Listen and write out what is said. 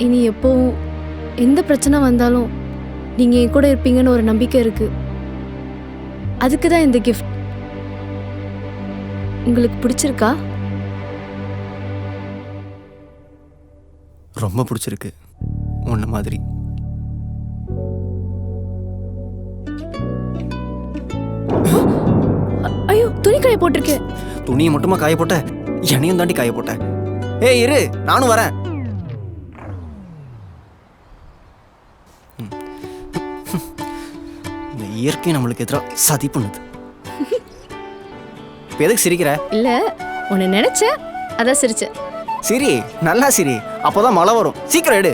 இனி எப்போவும் எந்த பிரச்சனை வந்தாலும் நீங்கள் என் கூட இருப்பீங்கன்னு ஒரு நம்பிக்கை இருக்கு. அதுக்கு தான் இந்த கிஃப்ட். உங்களுக்கு பிடிச்சிருக்கா? ரொம்ப பிடிச்சிருக்கு உன்ன மாதிரி. ஐயோ, துணி காய போட்டிருக்கேன். துணியை மட்டுமா காய போட்ட, என்னையும் தாண்டி காய போட்ட. ஏய் இரு, நானும் வரேன். இந்த இயற்கை நம்மளுக்கு எதிராக சதி பண்ணுது. இப்போ எதுக்கு சிரிக்கிற? இல்ல, உன்னை நினைச்சேன், அதான் சிரிச்சேன். சிரி, நல்லா சிரி, அப்போதான் மழை வரும். சீக்கிரம் எடு.